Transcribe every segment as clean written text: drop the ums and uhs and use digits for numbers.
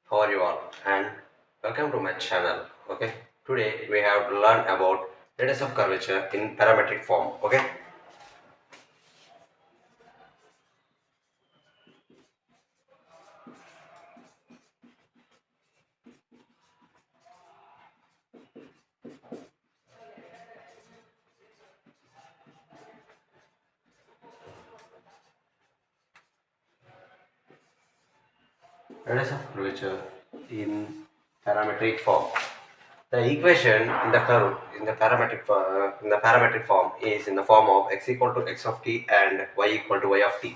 How are you all? And welcome to my channel. Okay, today we have to learn about radius of curvature in parametric form. Okay, radius of curvature in parametric form. The equation in the curve in the parametric form is in the form of x equal to x of t and y equal to y of t.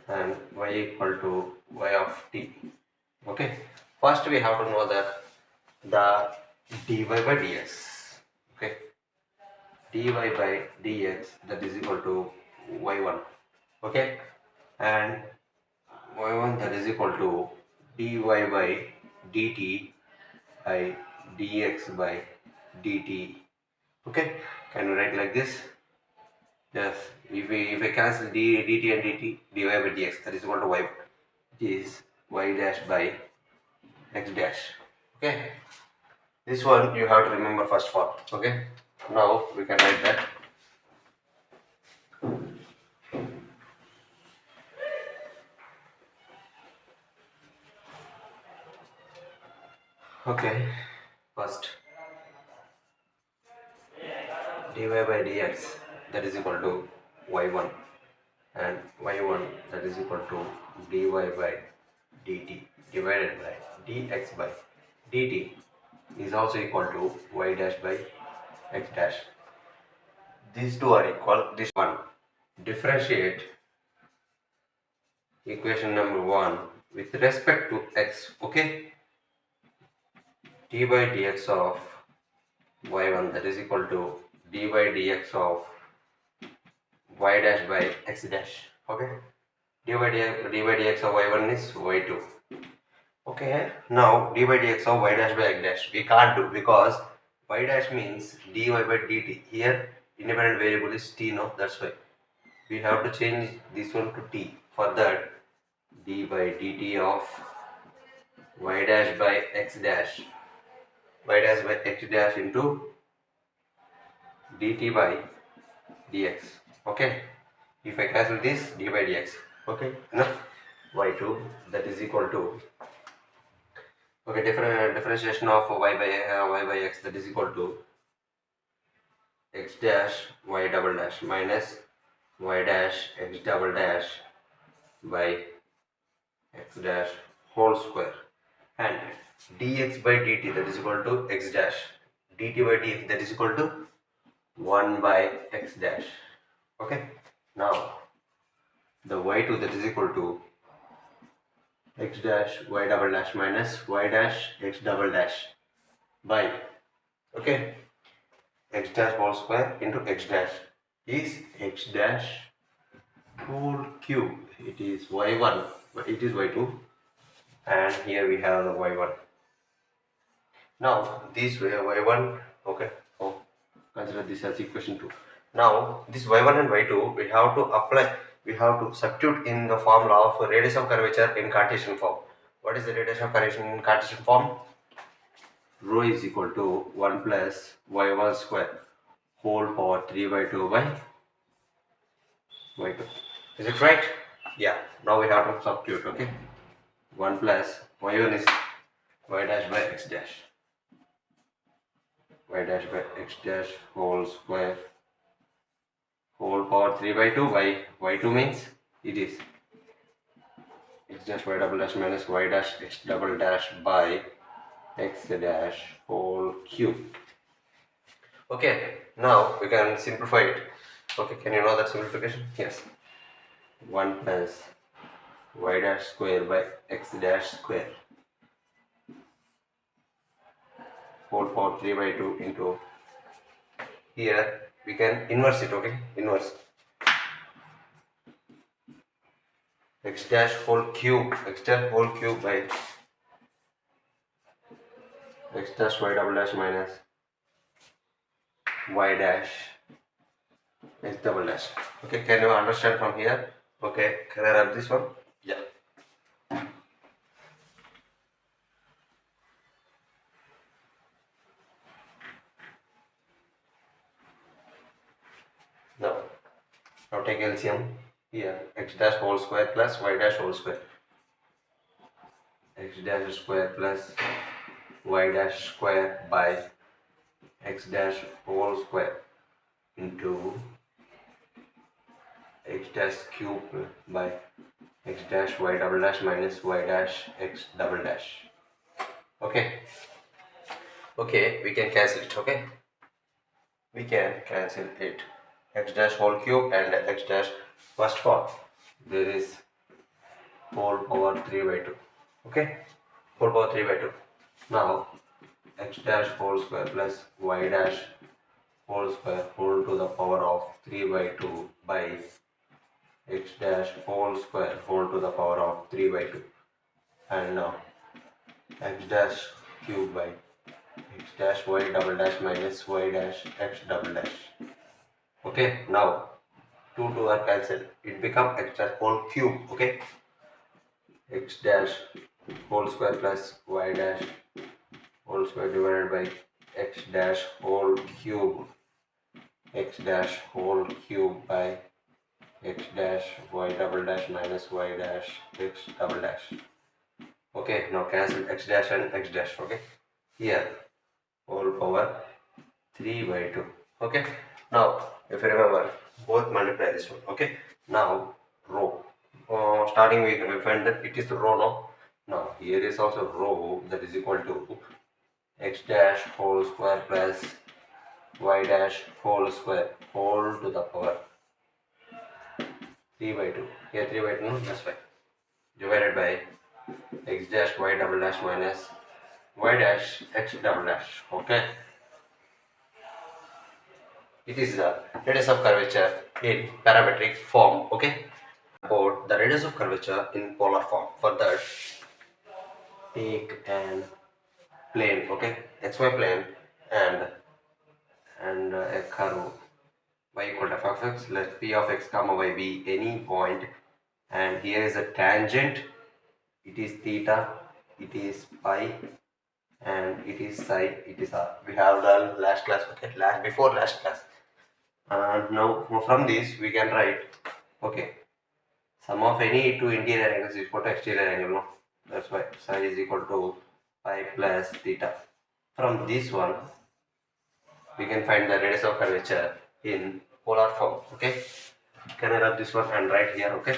And y equal to y of t. Okay, first we have to know that the dy by dx. Okay, dy by dx that is equal to y1. Okay, and y1 that is equal to dy by dt by dx by dt. Okay, can you write like this? Yes, if I cancel dt and dy by dx that is equal to y, it is y dash by x dash. Okay, this one you have to remember first form. Okay, now we can write that. Okay, first dy by dx that is equal to y1 and y1 that is equal to dy by dt divided by dx by dt is also equal to y dash by x dash. These two are equal. This one differentiate equation number 1 with respect to x. Okay, d by dx of y1 that is equal to d by dx of y dash by x dash. Okay, d by dx of y1 is y2. Okay, now d by dx of y dash by x dash we can't do because y dash means dy by dt. Here independent variable is t, no, that's why we have to change this one to t. For that, d by dt of y dash by x dash, y dash by x dash into dt by dx. Okay, if I cancel this, d by dx. Okay, enough. y2 that is equal to, okay, differentiation of y by x that is equal to x dash y double dash minus y dash x double dash by x dash whole square, and dx by dt that is equal to x dash, dt by dx that is equal to 1 by x dash. Okay, now the y2 that is equal to x dash y double dash minus y dash x double dash by, okay, x dash whole square into x dash is x dash whole cube. It is y1 but it is y2, and here we have the y1. Now this way y1, okay, oh, consider this as equation 2. Now this y1 and y2 we have to apply, we have to substitute in the formula of radius of curvature in Cartesian form. What is the radius of curvature in Cartesian form? Rho is equal to 1 plus y1 square whole power 3 by 2 by y2. Is it right? Yeah, now we have to substitute. Okay, 1 plus y1 is y dash by x dash, y dash by x dash whole square whole power 3 by 2 by y2 means it is x dash y double dash minus y dash x double dash by x dash whole cube. Okay, now we can simplify it. Okay, can you know that simplification? Yes, 1 plus y dash square by x dash square whole power 3 by 2 into, here we can inverse it. Okay, inverse x dash whole cube by x dash y double dash minus y dash x double dash. Okay, can you understand from here? Okay, can I rub this one? Yeah. Now, take LCM here. X dash whole square plus y dash whole square. X dash square plus y dash square by x dash whole square into x dash cube by x dash y double dash minus y dash x double dash. Okay. Okay, we can cancel it. Okay, we can cancel it. X dash whole cube and x dash first form. There is whole power 3 by 2. Okay, whole power 3 by 2. Now x dash whole square plus y dash whole square whole to the power of 3 by 2 by x dash whole square whole to the power of 3 by 2, and now x dash cube by x dash y double dash minus y dash x double dash. Okay, now 2 are cancelled, it become x dash whole cube. Okay, x dash whole square plus y dash whole square divided by x dash whole cube, x dash whole cube by x dash y double dash minus y dash x double dash. Okay, now cancel x dash and x dash. Okay, here whole power 3 by 2. Okay, now if you remember, both multiply this one. Okay, now row. Starting we find that it is the row. Now here is also row, that is equal to x dash whole square plus y dash whole square whole to the power 3 by 2. Here 3 by 2, no, that's fine. Divided by x dash y double dash minus y dash x double dash. Okay, it is the radius of curvature in parametric form. Okay, about the radius of curvature in polar form. For that, take an plane. Okay, xy plane and a curve y equal to f of x. Let p of x comma y be any point, and here is a tangent. It is theta, it is pi, and it is psi, it is r. We have done last class. Okay, before last class. And now from this we can write, okay, sum of any two interior angles is equal to exterior angle. No, that's why psi is equal to pi plus theta. From this one we can find the radius of curvature in polar form. Okay, can I rub this one and write here? Okay,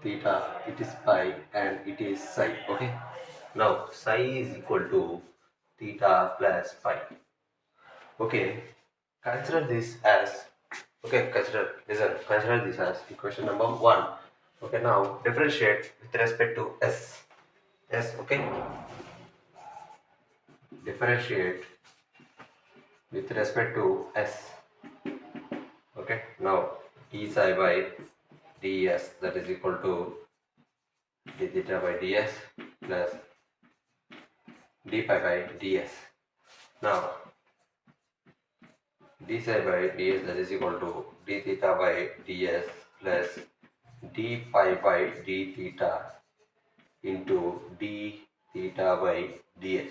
theta, it is pi, and it is psi. Okay, now psi is equal to theta plus pi. Okay, consider this as, okay, consider this as equation number 1. Okay, now differentiate with respect to s. Okay, differentiate with respect to s. Okay, now d psi by ds, that is equal to d theta by ds plus d pi by ds. Now d psi by ds, that is equal to d theta by ds plus d pi by d theta into d theta by ds.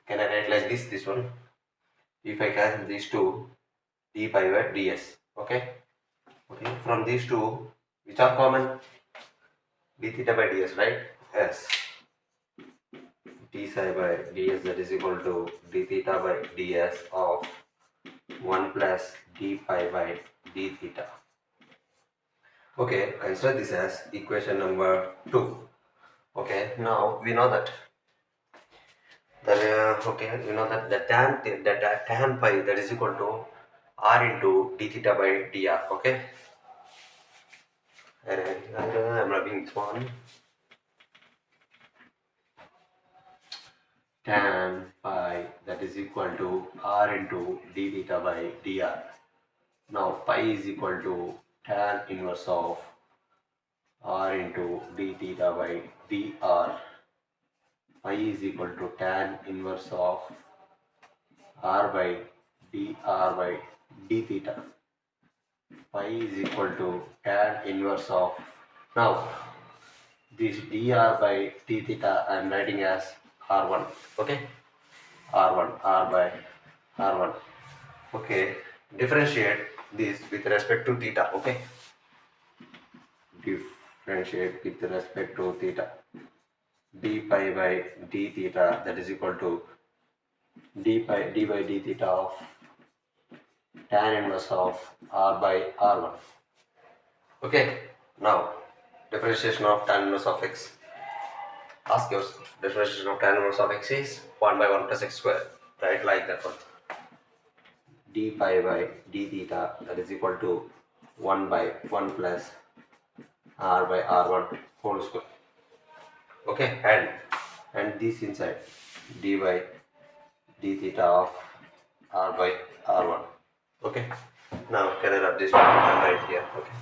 Can I write like this one? If I cancel these two, d pi by ds. Okay, from these two, which are common? D theta by ds, right? Yes. D psi by ds, that is equal to d theta by ds of 1 plus d pi by d theta. Okay, consider this as equation number 2. Okay, now we know that the tan pi, that is equal to r into d theta by dr. Okay, and I'm rubbing this one. tan pi that is equal to r into d theta by dr. Now pi is equal to tan inverse of r into d theta by dr. Pi is equal to tan inverse of r by dr by d theta. Pi is equal to tan inverse of, now this dr by d theta I am writing as r1. Okay, r1, r by r1. Okay, differentiate this with respect to theta. Okay, differentiate with respect to theta. D pi by d theta that is equal to d by d theta of tan inverse of r by r1. Okay, now differentiation of tan inverse of x. Ask yourself, differentiation of tan inverse of x is 1 by 1 plus x square, right? Like that one. D pi by d theta that is equal to 1 by 1 plus r by r1 whole square. Okay, and this inside d by d theta of r by r1. Okay, now can I rub this one right here? Okay,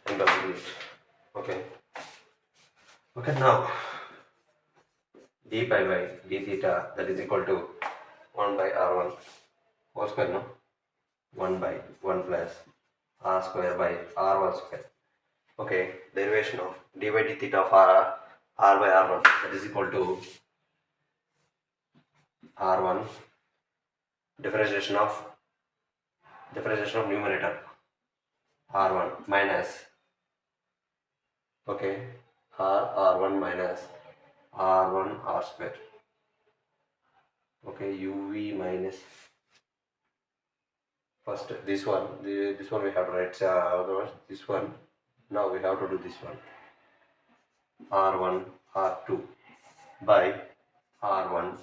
and double it. Okay, okay, now d pi by d theta that is equal to 1 by r1 whole square, no? 1 by 1 plus r square by r1 square. Okay, derivation of d by d theta of r by r1 that is equal to r1 differentiation of numerator r1 minus, okay, r1 minus r1 r square. Okay, uv minus, first this one, this one we have to write otherwise this one. Now we have to do this one, r1 r2 by r1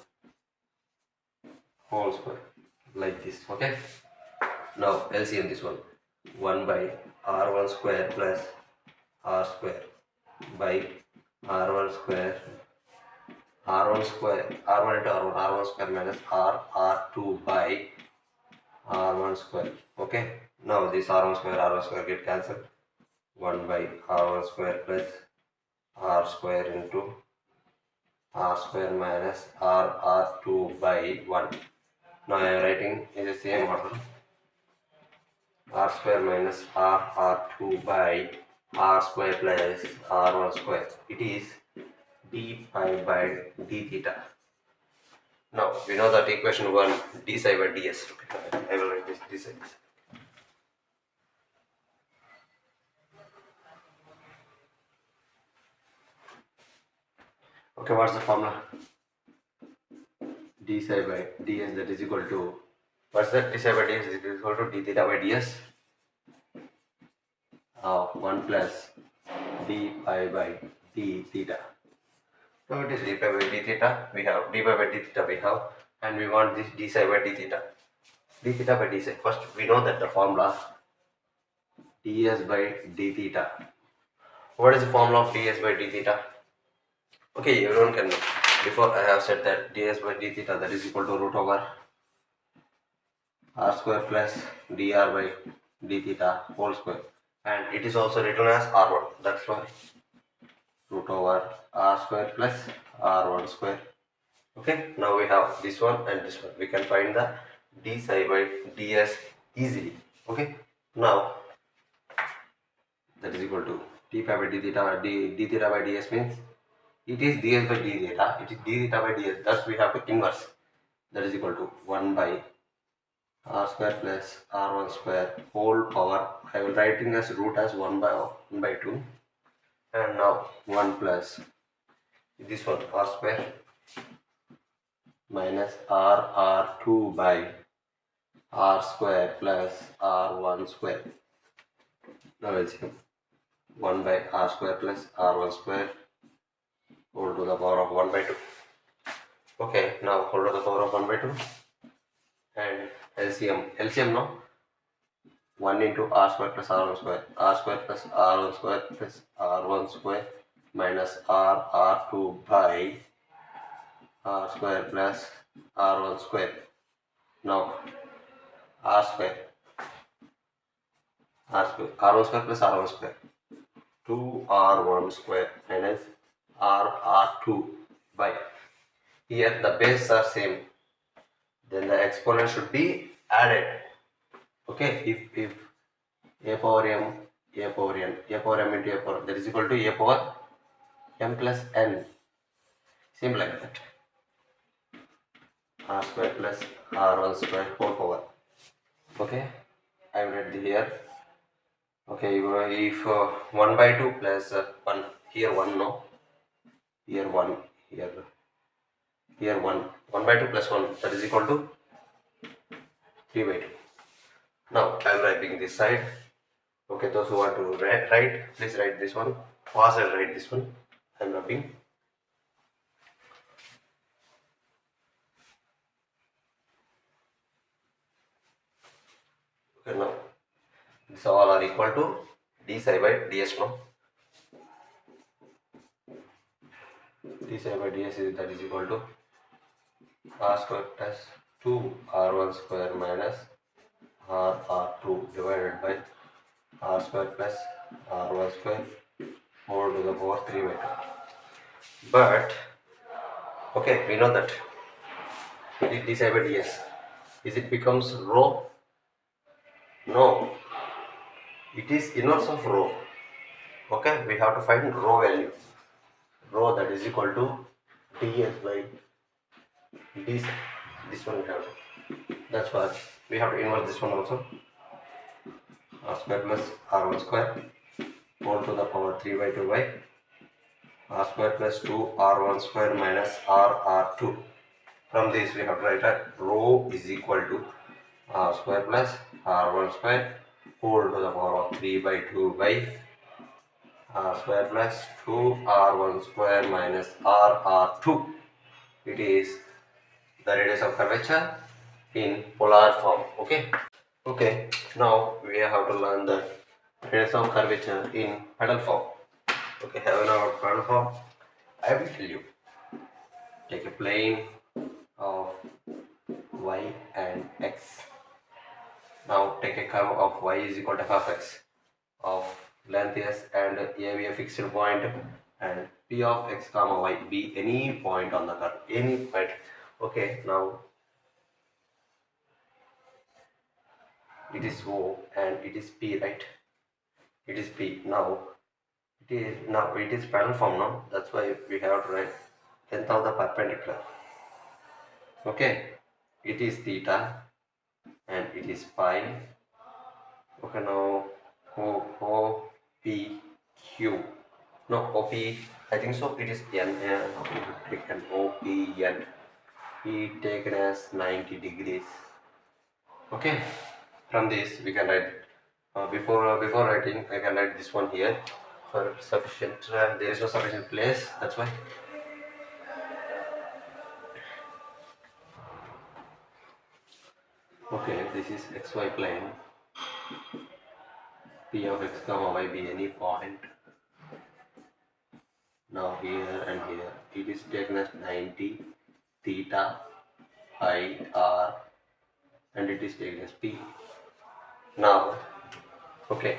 whole square, like this. Okay, now LCM this one, 1 by r1 square plus r square by r1 square, r1 square, r1 into r1 square minus r2 by r1 square. Okay, now this r1 square get cancelled. 1 by r1 square plus r square into r square minus r2 by 1. Now I am writing in the same order, r square minus r2 by r square plus r1 square. It is d pi by d theta. Now we know that equation 1 d psi by ds. Okay, I will write this d psi. Okay, what's the formula? D psi by ds that is equal to, what's that? D psi by ds is equal to d theta by ds of 1 plus d pi by d theta. So it is d pi by d theta. We have d pi by d theta we have, and we want this d psi by d theta. D theta by d psi. First we know that the formula ds by d theta. What is the formula of ds by d theta? Okay, everyone can know. Before I have said that ds by d theta that is equal to root over r square plus dr by d theta whole square, and it is also written as r1. That's why root over r square plus r1 square. Okay, now we have this one and this one. We can find the d psi by ds easily. Okay, now that is equal to d pi by d theta, d theta by ds means it is ds by d theta, it is d theta by ds, thus we have to inverse. That is equal to 1 by r square plus r1 square whole power, I will writing as root as 1 by 2, and now 1 plus this one r square minus r2 by r square plus r1 square. Now let's see, 1 by r square plus r1 square whole to the power of 1 by 2. Okay, now whole to the power of 1 by 2 and LCM no, 1 into r square plus r1 square, r square plus r1 square plus r1 square minus r2 by r square plus r1 square. Now r square, r1 square plus r1 square, 2r1 square minus r2 by, here the bases are same, then the exponent should be added. Okay, if a power m, a power n, a power m into a power, that is equal to a power m plus n, same like that, r square plus r1 square whole power. Okay, I will write here. Okay, if 1 by 2 plus 1, here 1, no, here 1, here 1, 1 by 2 plus 1, that is equal to 3 by 2. Now I am writing this side. Okay, those who want to write, please write this one. Pause and write this one. I am writing. Okay, now these all are equal to d psi by ds, no? D psi by ds is, that is equal to r square plus 2r1 square minus r2 divided by r square plus r1 square whole to the power 3 by 2. But okay, we know that it is d psi by ds. Is it becomes rho? No, it is inverse of rho. Okay, we have to find rho value. Rho, that is equal to ds by d. This one we have to. That's why we have to invert this one also. R square plus r1 square whole to the power 3 by 2 by r square plus 2r1 square minus r2. From this we have to write that rho is equal to r square plus r1 square whole to the power of 3 by 2 by r square plus 2r1 square minus r2. It is the radius of curvature in polar form. Okay, now we have to learn the radius of curvature in pedal form. Okay, have our pedal form. I will tell you. Take a plane of y and x. Now take a curve of y is equal to f of x, of length s and a be a fixed point, and p of x comma y be any point on the curve, any point. Okay, now it is O and it is P, right? It is P. Now it is pedal form now. That's why we have to write length of the perpendicular. Okay, it is theta and it is pi. Okay, now O P Q. No, OP, I think so. It is N. Take an OPN. Be taken as 90 degrees. Okay, from this we can write. Before writing, I can write this one here for sufficient. There is no sufficient place. That's why. Okay, this is xy plane. P of x comma y be any point. Now here and here it is taken as 90 theta I r and it is taken as p. Now okay,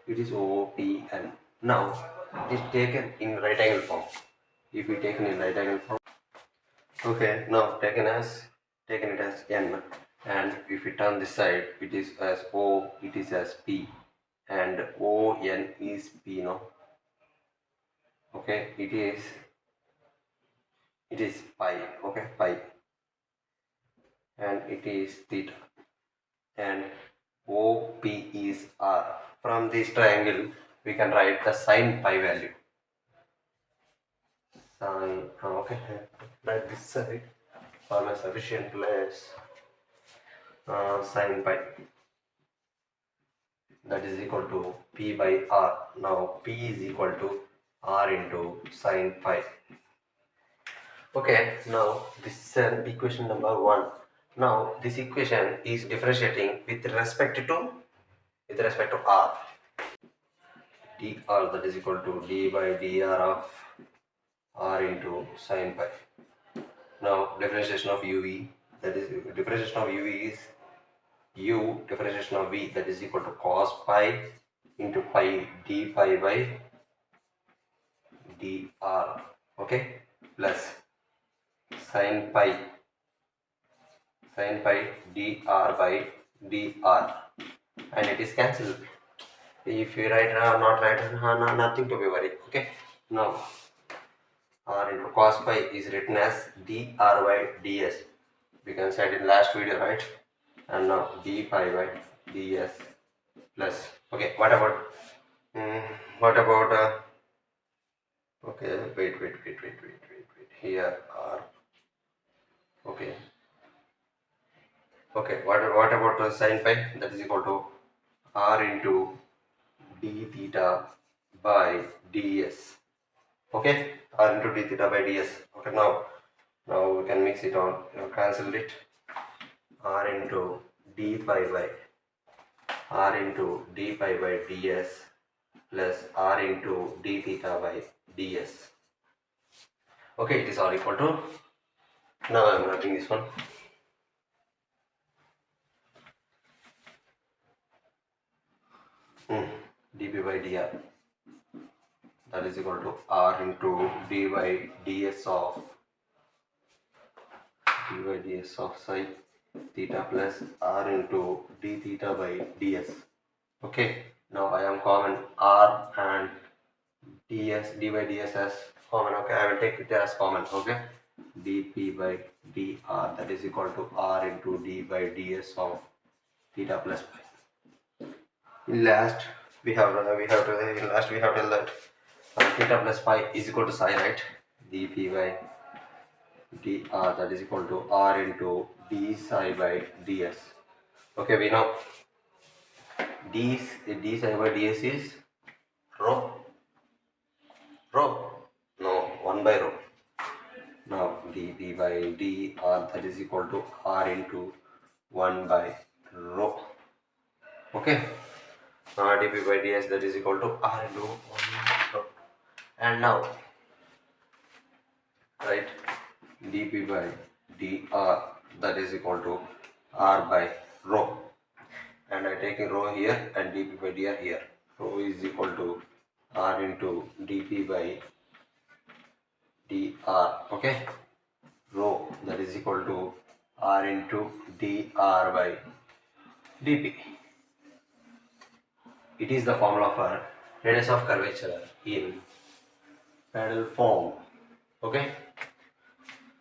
it is OPN. Now it is taken in right angle form. If we taken in right angle form, okay, now taken it as n, and if we turn this side, it is as O, it is as P, and ON is P, no? Okay, it is pi, okay, pi, and it is theta, and OP is R. From this triangle, we can write the sine pi value. Sine, okay, write this side for my sufficient place. Sine pi, that is equal to P by R. Now P is equal to R into sine pi. Okay, now this is equation number 1. Now this equation is differentiating with respect to r. dr, that is equal to d by dr of r into sin pi. Now differentiation of uv, that is differentiation of uv is u differentiation of v, that is equal to cos pi into pi d pi by dr, okay, plus sin pi dr by dr, and it is cancelled. If you write not write nothing to be worried. Okay, now r into cos pi is written as dr by ds. We can said in last video, right? And now d pi by ds plus. Okay, mm, what about okay, wait here r. Okay, what about sin pi, that is equal to r into d theta by ds. Okay, r into d theta by ds. Okay, now we can mix it on, cancel it. R into d pi by ds plus r into d theta by ds. Okay, it is all equal to, now I am writing this one. dp by dr, that is equal to r into d by ds of psi theta plus r into d theta by ds. Okay, now I am common r and d by ds as common. Okay, I will take it as common. Okay, dp by dr, that is equal to r into d by ds of theta plus pi. In last we have to tell that theta plus pi is equal to psi, right? dp by dr, that is equal to r into d psi by ds. Okay, we know d psi by ds is rho, no, 1 by rho. Now dp by dr, that is equal to r into 1 by rho. Okay, dp by ds, that is equal to r into 1 by rho. And now right, dp by dr, that is equal to r by rho, and I taking rho here and dp by dr here. Rho is equal to r into dp by dr. Okay, rho, that is equal to r into dr by dp. It is the formula for radius of curvature in pedal form. Okay,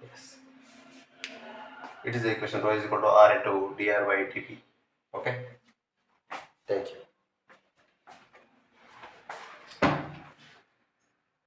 yes, it is the equation rho is equal to r into dr by dp. Okay, thank you.